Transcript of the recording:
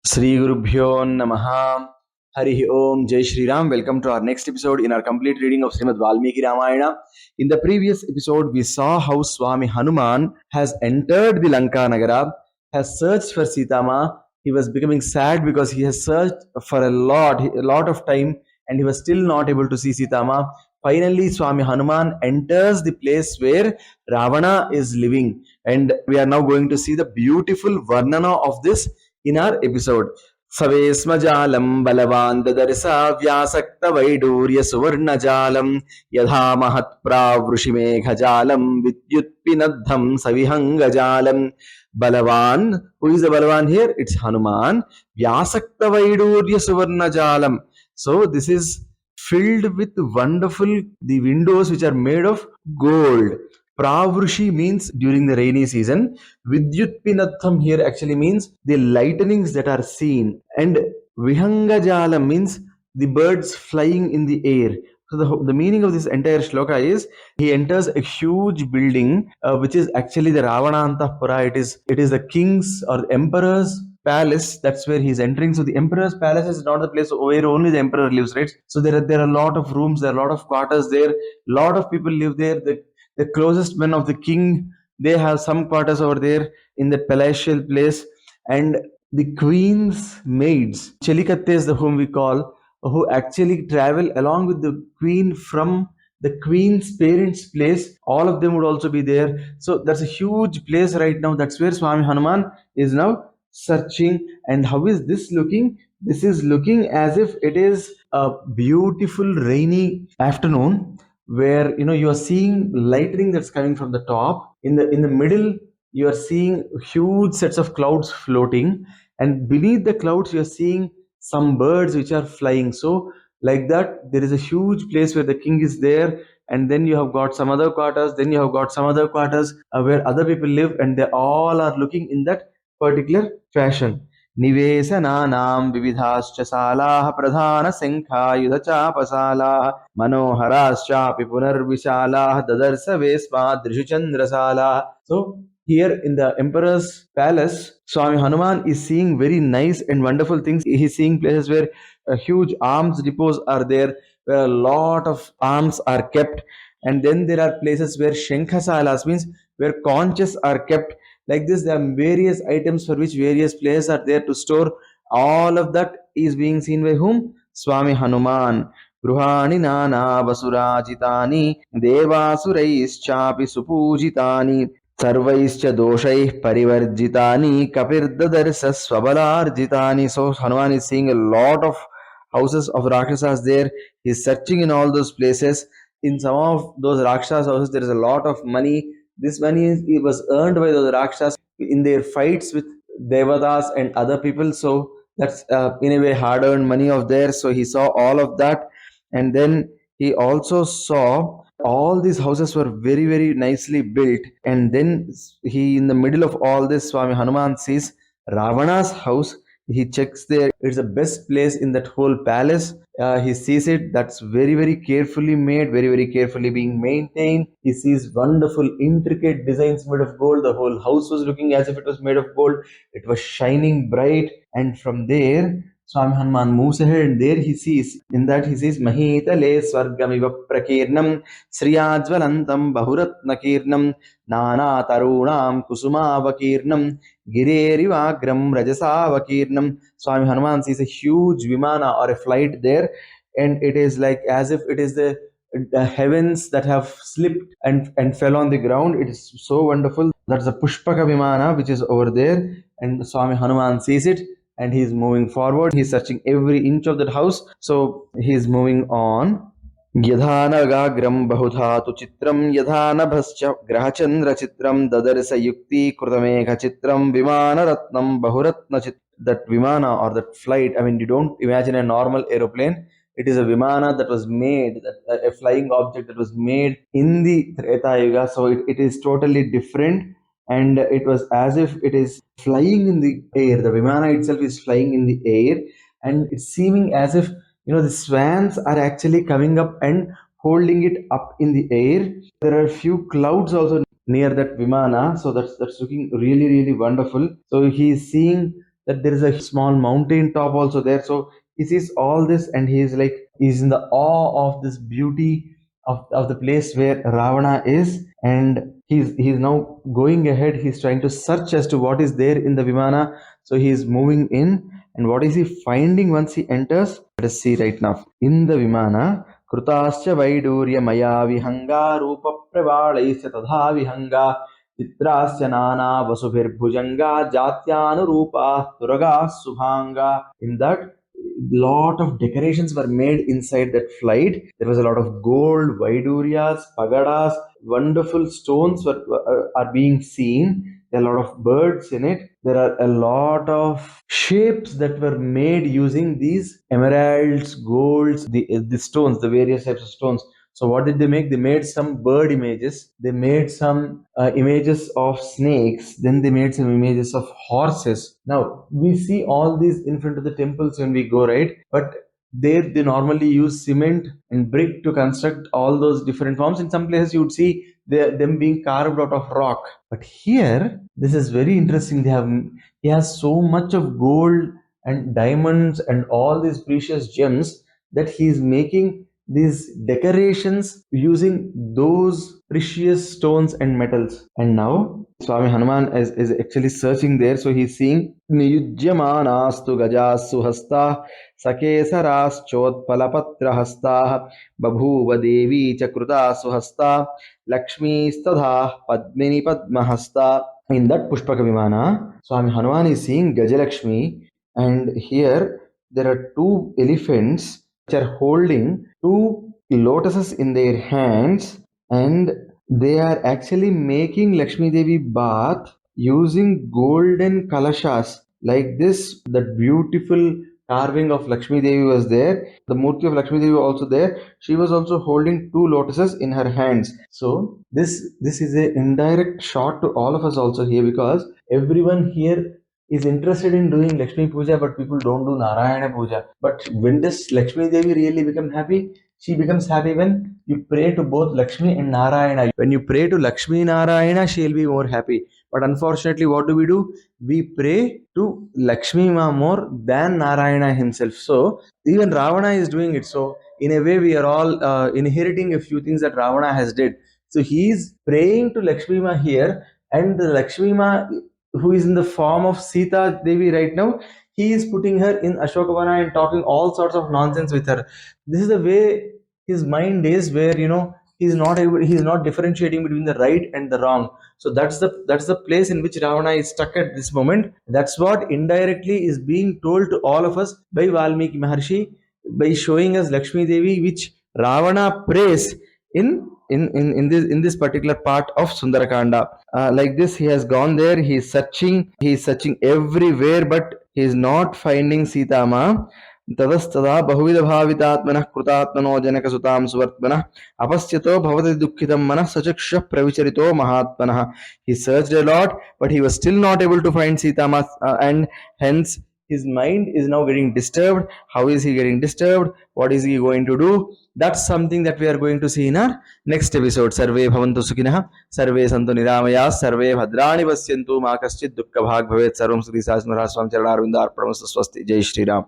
Sri Gurubhyo Namaha. Hari Om Jai Shri Ram. Welcome to our next episode in our complete reading of Srimad Valmiki Ramayana. In the previous episode, we saw how Swamy Hanuman has entered the Lanka Nagara, has searched for Sitaamaa. He was becoming sad because he has searched for a lot of time, and he was still not able to see Sitaamaa. Finally, Swamy Hanuman enters the place where Ravana is living, and we are now going to see the beautiful Varnana of this in our episode. सवेस्मजालं बलवान् ददर्शा व्यासक्तवैडूर्यसुवर्णजालं यथा महत्प्रावृषिमेघजालं विद्युत्पिनद्धं सविहङ्गजालं. Balavan, who is the Balavan here? It's Hanuman. Vyasaktavaiduryasuvarnajalam. So this is filled with the windows which are made of gold. Pravrushi means during the rainy season. Vidyutpinatham here actually means the lightnings that are seen. And Vihangajala means the birds flying in the air. So the meaning of this entire shloka is he enters a huge building which is actually the Ravana Antapura. It is the king's or the emperor's palace. That's where he's entering. So the emperor's palace is not the place where only the emperor lives, right? So there are a lot of rooms, there are a lot of quarters there, a lot of people live there. The closest men of the king, they have some quarters over there in the palatial place. And the queen's maids, Chelikattes, whom we call, who actually travel along with the queen from the queen's parents' place, all of them would also be there. So that's a huge place right now. That's where Swamy Hanuman is now searching. And how is this looking? This is looking as if it is a beautiful rainy afternoon, where you are seeing lightning that's coming from the top. In the middle, you are seeing huge sets of clouds floating, and beneath the clouds you are seeing some birds which are flying. So like that, there is a huge place where the king is there, and then you have got some other quarters, then you have got some other quarters where other people live, and they all are looking in that particular fashion. निवेशनानां विविधाश्च शालाः प्रधानशङ्खायुधचापशालाः मनोहराश्चापि पुनर्विशालाः ददर्श वेश्मादृशु चन्द्रशालाः. So here in the emperor's palace, Swamy Hanuman is seeing very nice and wonderful things. He is seeing places where huge arms depots are there, where a lot of arms are kept. And then there are places where shankhasalas, means where conches are kept. Like this, there are various items for which various places are there to store. All of that is being seen by whom? Swamy Hanuman. Gruhani nana vasurajitani devasuraischapi supujitani sarvaischa doshaih parivarjitani kapirdadarsa swabalarjitani. So Hanuman is seeing a lot of houses of Rakshasas there. He is searching in all those places. In some of those Rakshas houses, there is a lot of money. This money was earned by the Rakshas in their fights with Devatas and other people. So that's in a way hard-earned money of theirs. So he saw all of that. And then he also saw all these houses were very, very nicely built. And then he, in the middle of all this, Swamy Hanuman sees Ravana's house. He checks there. It's the best place in that whole palace. He sees it. That's very, very carefully made, very, very carefully being maintained. He sees wonderful, intricate designs made of gold. The whole house was looking as if it was made of gold. It was shining bright. And from there, Swamy Hanuman moves ahead, and there he sees Mahitale Swargamiva Prakirnam Sriyajvalantam Bahuratnakirnam Nana Tarunam Kusumavakirnam Girerivagram Rajasavakirnam. Swamy Hanuman sees a huge Vimana or a flight there, and it is like as if it is the heavens that have slipped and fell on the ground. It is so wonderful. That's the Pushpaka Vimana which is over there, and Swamy Hanuman sees it. And he is moving forward. He is searching every inch of that house. So he is moving on. Yadhanagagram bahudhatu chitram yadhanabhascha grahachandra chitram dadarsa yukti krutamekha chitram vimana ratnam bahuratna chitram. That Vimana or that flight, I mean, you don't imagine a normal aeroplane. It is a Vimana that was made, a flying object that was made in the Treta Yuga. So it is totally different. And it was as if it is flying in the air. The Vimana itself is flying in the air, and it's seeming as if the swans are actually coming up and holding it up in the air. There are a few clouds also near that Vimana, so that's looking really, really wonderful. So he is seeing that there is a small mountain top also there. So he sees all this and he's in the awe of this beauty of the place where Ravana is, and he's now going ahead. He's trying to search as to what is there in the Vimana. So he's moving in, and what is he finding once he enters? Let us see right now. In the Vimana, Krutascha Vaidurya Maya Vihanga Rupa Prevalaisya Tadha Vihanga Chitrasya Nana Vasubhir Bhujanga Jatyanu Rupa Turaga Subhanga. In that, lot of decorations were made inside that flight. There was a lot of gold, Vaiduryas, Pagadas, wonderful stones are being seen. There are a lot of birds in it. There are a lot of shapes that were made using these emeralds, golds, the stones, the various types of stones. So what did they make? They made some bird images. They made some images of snakes. Then they made some images of horses. Now we see all these in front of the temples when we go, right? But they normally use cement and brick to construct all those different forms. In some places you would see them being carved out of rock. But here, this is very interesting. He has so much of gold and diamonds and all these precious gems that he is making these decorations using those precious stones and metals. And now Swamy Hanuman is actually searching there. So he's seeing Niyujyamanastu gajasu hasta sakesaras chotpalapatra hasta babhuva devi chakruta suhasta Lakshmi stadha padmini padmahasta. In that Pushpaka Vimana, Swamy Hanuman is seeing Gajalakshmi, and here there are two elephants which are holding two lotuses in their hands, and they are actually making Lakshmi Devi bath using golden kalashas. Like this, that beautiful carving of Lakshmi Devi was there. The Murti of Lakshmi Devi was also there. She was also holding two lotuses in her hands. So this is an indirect shot to all of us also here, because everyone here is interested in doing Lakshmi Puja, but people don't do Narayana Puja. But when does Lakshmi Devi really become happy? She becomes happy when you pray to both Lakshmi and Narayana. When you pray to Lakshmi Narayana, she'll be more happy. But unfortunately, what do? We pray to Lakshmi Ma more than Narayana himself. So even Ravana is doing it. So in a way, we are all inheriting a few things that Ravana has did. So he is praying to Lakshmi Ma here, and the Lakshmi Ma, who is in the form of Sita Devi right now, he is putting her in Ashokavana and talking all sorts of nonsense with her. This is the way his mind is, where he's not differentiating between the right and the wrong. So that's the place in which Ravana is stuck at this moment. That's what indirectly is being told to all of us by Valmiki Maharshi, by showing us Lakshmi Devi, which Ravana prays in this particular part of Sundara Kanda. Like this, he has gone there. He is searching everywhere, but he is not finding Sitaamaa. ततस्तदा बहुविधभावितात्मनः कृतात्मनो जनकसुतां सुवर्त्मनः अपश्यतो भवति दुःखितं मनः सचक्षुषः प्रविचरितो महात्मनः. He searched a lot, but he was still not able to find Sitaamaa, and hence his mind is now getting disturbed. How is he getting disturbed? What is he going to do? That's something that we are going to see in our next episode. Sarve bhavantu sukhinah, sarve santu niramaya, sarve bhadrani pasyantu, ma kaschid dukkha bhag bhavet, sarvam sri sasnara swam charana arvindar pramastu swasti. Jai Shri Ram.